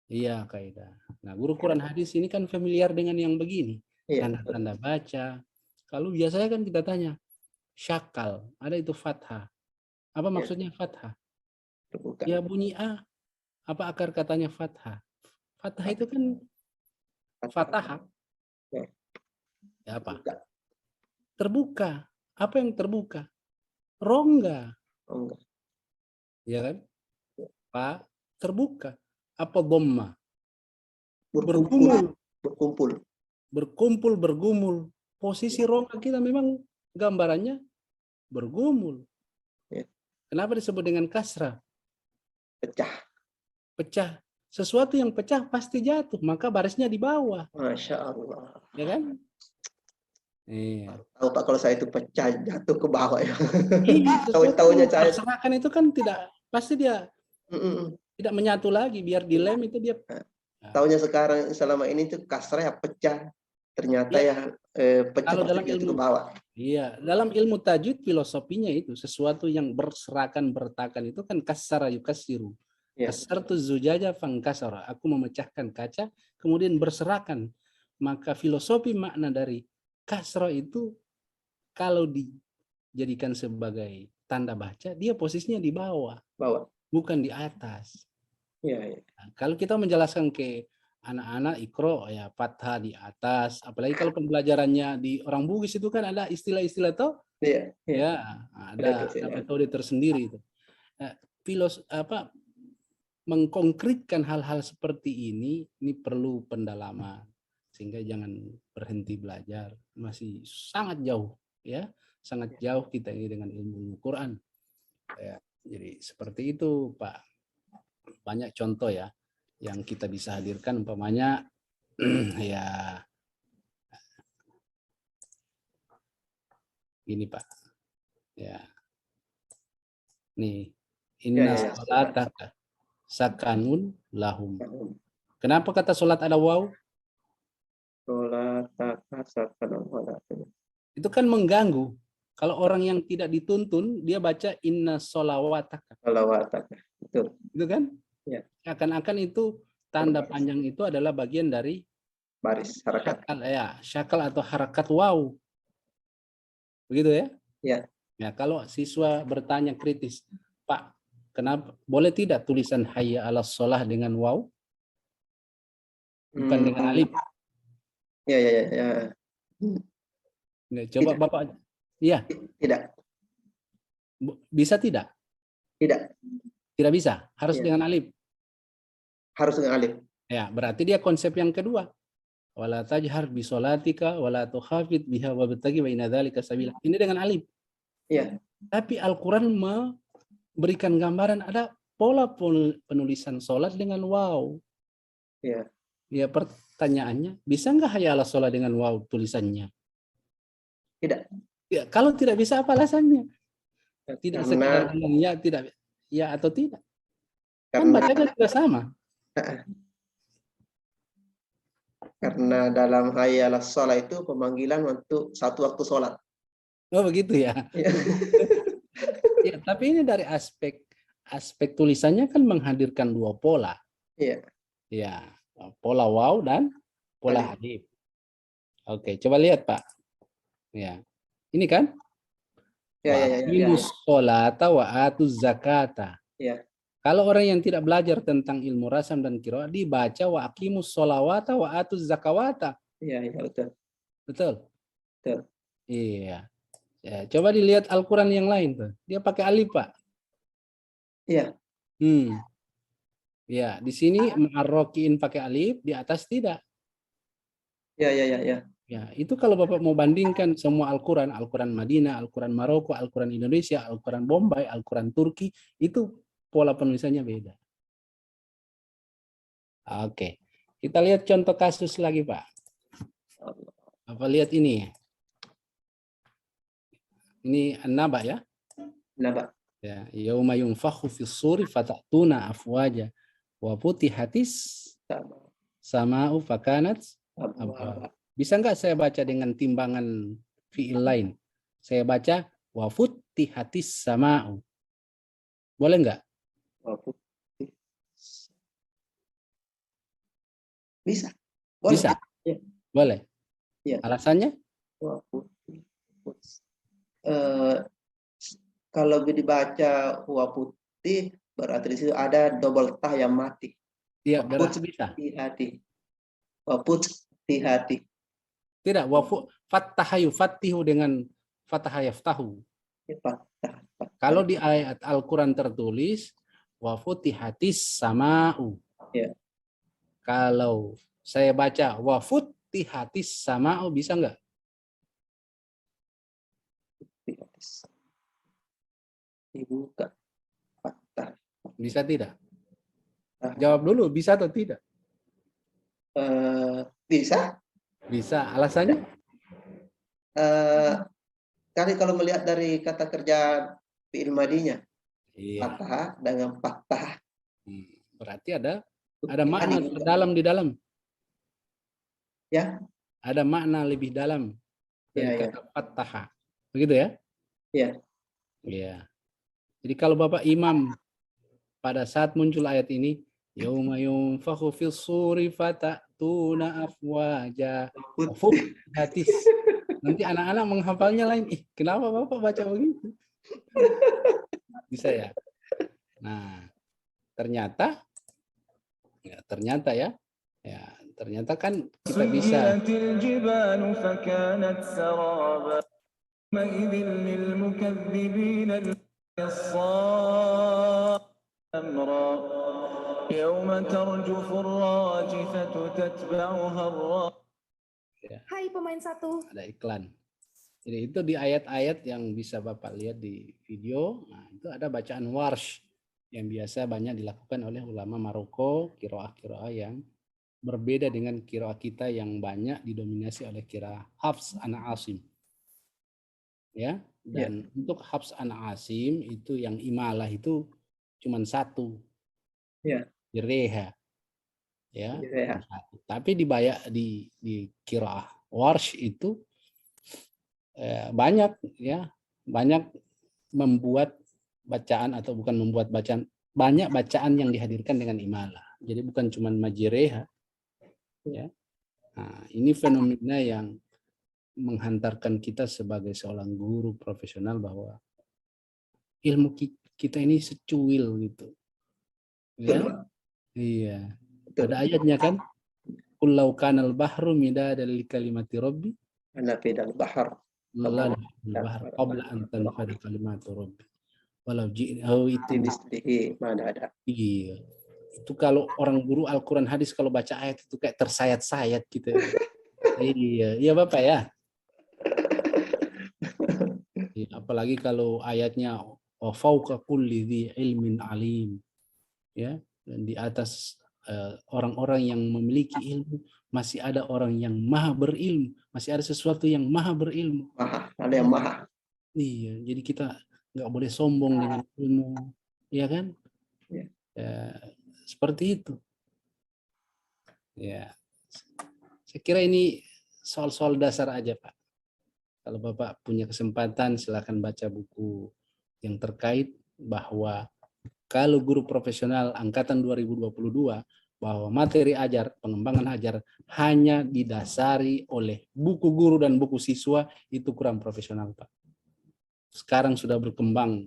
Iya, kaidah. Nah, guru Quran hadis ini kan familiar dengan yang begini. Tanda-tanda baca. Kalau biasanya kan kita tanya, syakal, ada itu fathah. Apa maksudnya fathah? Terbuka. Ya bunyi A. Apa akar katanya fathah? Fathah itu kan fathah. Ya apa? Terbuka. Apa yang terbuka? Rongga. Ya kan? Pak, terbuka. Apa dhamma? Berkumpul, bergumul. Posisi rongga kita memang gambarannya bergumul. Kenapa disebut dengan kasrah? Pecah. Sesuatu yang pecah pasti jatuh, maka barisnya di bawah. Masya Allah. Ya kan? Iya. Tahu Pak, kalau saya itu pecah jatuh ke bawah ya. Tahu-tahunya saya berserakan itu kan tidak, pasti dia tidak menyatu lagi, biar dilem itu dia. Tahunya sekarang selama ini tuh kasrah ya pecah. Ternyata pecah kalau dalam jatuh ilmu ke bawah. Iya, dalam ilmu tajwid filosofinya itu sesuatu yang berserakan bertakan itu kan kasara yukassiru. Kasartu zujaja fangkasara. Aku memecahkan kaca kemudian berserakan. Maka filosofi makna dari kasra itu kalau dijadikan sebagai tanda baca, dia posisinya di bawah. Bukan di atas. Nah, kalau kita menjelaskan ke anak-anak ikro ya fathah di atas, apalagi kalau pembelajarannya di orang Bugis itu kan ada istilah-istilah toh, ya ada metode tersendiri itu. Nah, mengkonkretkan hal-hal seperti ini perlu pendalaman sehingga jangan berhenti belajar, masih sangat jauh ya, sangat jauh kita ini dengan ilmu Quran. Ya, jadi seperti itu Pak. Banyak contoh ya yang kita bisa hadirkan, umpamanya ya ini Pak, ya nih inna sholataka sakanun lahum. Kenapa kata sholat ada waw? Sholataka sakanun lahum. Itu kan mengganggu. Kalau orang yang tidak dituntun dia baca inna sholawataka. Betul. Itu kan? Ya. Akan-akan itu tanda panjang itu adalah bagian dari baris harakat. Syakal atau harakat waw. Begitu ya? Ya. Ya, kalau siswa bertanya kritis, Pak, kenapa boleh tidak tulisan hayya 'alas shalah dengan waw? Bukan dengan alif. Ya. Coba tidak. Bapak. Iya. Tidak. Bisa tidak? Tidak bisa. Harus dengan alif. Harus dengan alif. Ya, berarti dia konsep yang kedua. Wala tajhar bi sholatika wala tukhafid biha wabtaghi wa inna dzalika sabila. Ini dengan alif. Iya. Tapi Al-Qur'an memberikan gambaran ada pola penulisan sholat dengan waw. Iya. Ya, pertanyaannya, bisa nggak hayya 'alas shalah dengan waw tulisannya? Tidak. Ya, kalau tidak bisa apa alasannya? Tidak sekedar ya, tidak ya atau tidak. Kan bacanya sudah sama. Karena dalam hayya 'alas shalah itu pemanggilan untuk satu waktu sholat. Oh begitu ya. Ya, tapi ini dari aspek tulisannya kan menghadirkan dua pola. Iya. Ya, pola waw dan pola alif. Oke, coba lihat Pak. Ya, ini kan? Ya. Aqimus sholata wa atuz zakata. Ya. Kalau orang yang tidak belajar tentang ilmu rasam dan qiraat dibaca wa aqimus sholawata wa atuz zakawata. Iya, betul. Betul? Betul. Iya. Ya, coba dilihat Al-Qur'an yang lain tuh. Dia pakai alif, Pak. Iya. Ya, di sini ma'arrokiin pakai alif, di atas tidak. Ya. Ya, itu kalau Bapak mau bandingkan semua Al-Quran, Al-Quran Madinah, Al-Quran Maroko, Al-Quran Indonesia, Al-Quran Bombay, Al-Quran Turki, itu pola penulisannya beda. Oke, kita lihat contoh kasus lagi, Pak. Apa lihat ini? Ini An-Naba ya? Naba. Ya, yauma yunfakhu fis suri fatatuna afwaja wa futihatis sama'u fakanat abwaba. Bisa enggak saya baca dengan timbangan fiil lain? Saya baca wa futihatis sama'u. Boleh enggak? Bisa. Boleh. Bisa. Ya. Boleh. Ya. Alasannya? Kalau dibaca huwa putih, berarti di situ ada double tah yang mati. Iya, berarti bisa. Hati. Waput di hati. Tidak, fattahayu fattihu dengan fathah yaftahu. Kalau di ayat Al-Quran tertulis wa futihatis sama'u. Ya. Kalau saya baca wa futihatis sama'u, bisa enggak? Dibuka. Bisa tidak? Jawab dulu, bisa atau tidak? Bisa. Bisa. Alasannya? Kali kalau melihat dari kata kerja fi'il madinya, Iya. fathah dengan fathah. Berarti ada makna dalam di dalam. Ya. Ada makna lebih dalam dari kata fathah. Begitu ya? Iya. Iya. Jadi kalau Bapak Imam pada saat muncul ayat ini, yauma yunfakhu fis suri fatatuna afwaja. Hadis. Nanti anak-anak menghafalnya lain. Kenapa Bapak baca begitu? Bisa ya? Nah, ternyata ya, ternyata kan kita bisa. Hai pemain satu. Ada iklan. Jadi itu di ayat-ayat yang bisa Bapak lihat di video. Nah, itu ada bacaan warsh yang biasa banyak dilakukan oleh ulama Maroko, qiraah-qiraah yang berbeda dengan qiraah kita yang banyak didominasi oleh qiraah Hafs an Asim. Ya, dan untuk Hafs an Asim itu yang imalah itu cuma satu. Ya. Jereha. Ya. Tapi di qiraah warsh itu banyak membuat bacaan atau bukan membuat bacaan, banyak bacaan yang dihadirkan dengan imalah. Jadi bukan cuma majireha. Ya. Nah, ini fenomena yang menghantarkan kita sebagai seorang guru profesional bahwa ilmu kita ini secuil gitu. Ya. Iya. Ada ayatnya kan? Qul law kanal bahru midada li kalimati rabbi nafidal bahar. Qabla an tanfada kalimatu rabbi walau ji'nahu itu mana ada. Iya. Itu kalau orang guru Al-Quran hadis kalau baca ayat itu kayak tersayat-sayat gitu. Iya Bapak ya. Apalagi kalau ayatnya wa fauqa kulli dzi ilmin alim. Ya, dan di atas orang-orang yang memiliki ilmu masih ada orang yang maha berilmu, masih ada sesuatu yang maha berilmu. Ada yang maha. Iya, jadi kita nggak boleh sombong dengan ilmu, ya kan? Ya, seperti itu. Ya, saya kira ini soal-soal dasar aja, Pak. Kalau Bapak punya kesempatan, silakan baca buku yang terkait bahwa kalau guru profesional angkatan 2022 bahwa materi ajar, pengembangan ajar hanya didasari oleh buku guru dan buku siswa, itu kurang profesional, Pak. Sekarang sudah berkembang,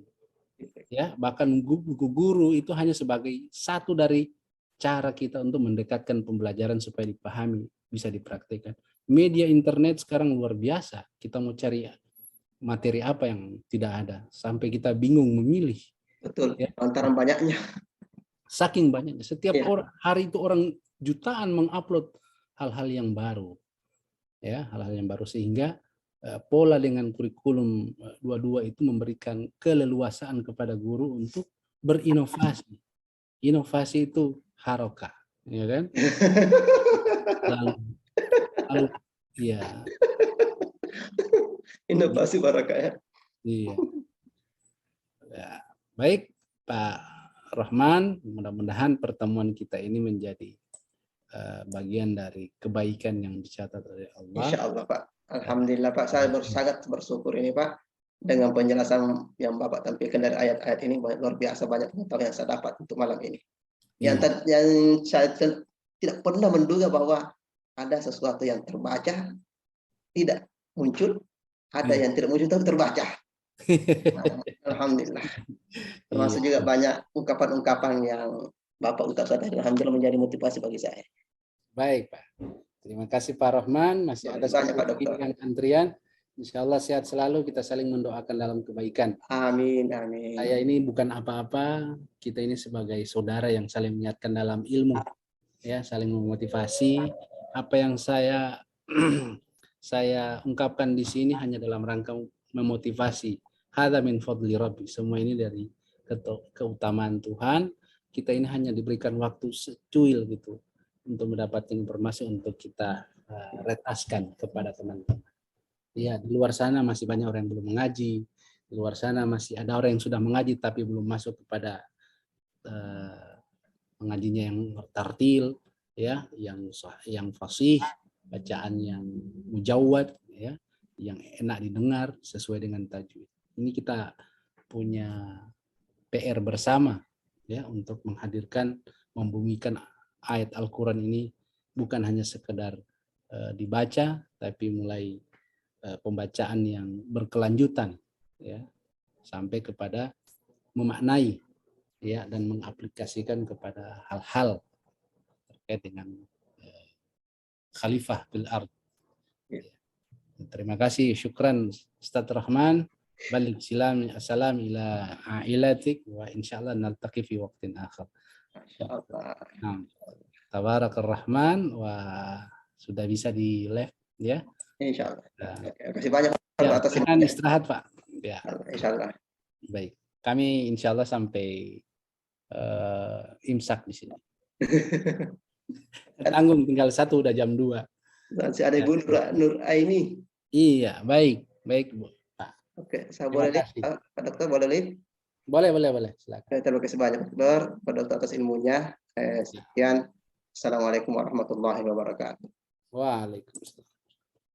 ya, bahkan buku guru itu hanya sebagai satu dari cara kita untuk mendekatkan pembelajaran supaya dipahami, bisa dipraktikkan. Media internet sekarang luar biasa, kita mau cari materi apa yang tidak ada, sampai kita bingung memilih. Betul, ya. Antara banyaknya. Saking banyaknya. Setiap hari itu orang jutaan mengupload hal-hal yang baru. ya, hal-hal yang baru, sehingga pola dengan kurikulum 22 itu memberikan keleluasaan kepada guru untuk berinovasi. Inovasi itu harokah, ya kan? Lalu ya. Inovasi Barakah ya. Iya. Ya, baik Pak Rahman, mudah-mudahan pertemuan kita ini menjadi bagian dari kebaikan yang dicatat oleh Allah. Insya Allah Pak. Alhamdulillah Pak, saya sangat bersyukur ini Pak dengan penjelasan yang Bapak tampilkan dari ayat-ayat ini, luar biasa banyak pengetahuan yang saya dapat untuk malam ini. Yang saya tidak pernah menduga bahwa ada sesuatu yang terbaca tidak muncul, ada yang tidak muncul tapi terbaca. Alhamdulillah. Termasuk juga banyak ungkapan-ungkapan yang Bapak ucapkan tadi, alhamdulillah menjadi motivasi bagi saya. Baik Pak. Terima kasih Pak Rahman. Masih ada banyak Pak Dokter. yang antrian. Insya Allah sehat selalu. Kita saling mendoakan dalam kebaikan. Amin, amin. Saya ini bukan apa-apa. Kita ini sebagai saudara yang saling mengingatkan dalam ilmu, ya, saling memotivasi. Apa yang saya ungkapkan di sini hanya dalam rangka memotivasi. Hadza min fadli Rabbi. Semua ini dari keutamaan Tuhan. Kita ini hanya diberikan waktu secuil gitu untuk mendapatkan informasi untuk kita retaskan kepada teman-teman. Ya, di luar sana masih banyak orang yang belum mengaji. Di luar sana masih ada orang yang sudah mengaji tapi belum masuk kepada mengajinya yang tartil, ya, yang fasih, bacaan yang mujawwad, ya, yang enak didengar sesuai dengan tajwid. Ini kita punya PR bersama, ya, untuk menghadirkan, membumikan ayat Al-Quran ini bukan hanya sekedar dibaca, tapi mulai pembacaan yang berkelanjutan, ya, sampai kepada memaknai, ya, dan mengaplikasikan kepada hal-hal terkait dengan khalifah fil ard. Terima kasih, syukran Ustaz Rahman. Balik salam ila ailatik wa insyaallah naltaqi fi waqtin akhar. Nah, Tabarakar Rahman, wah, sudah bisa di live, ya. Insyaallah. Terima kasih banyak ya, atas istirahat Pak. Ya. Insyaallah. Baik, kami insyaallah sampai imsak di sini. Tanggung tinggal 1 udah jam 2. Masih ada Ibu Nur Aini. Iya, baik Bu. Pak. Oke, saya boleh Pak Dokter boleh live? Boleh, silakan. Terima kasih banyak Pak Dokter atas ilmunya. Sekian. Assalamualaikum warahmatullahi wabarakatuh. Waalaikumsalam.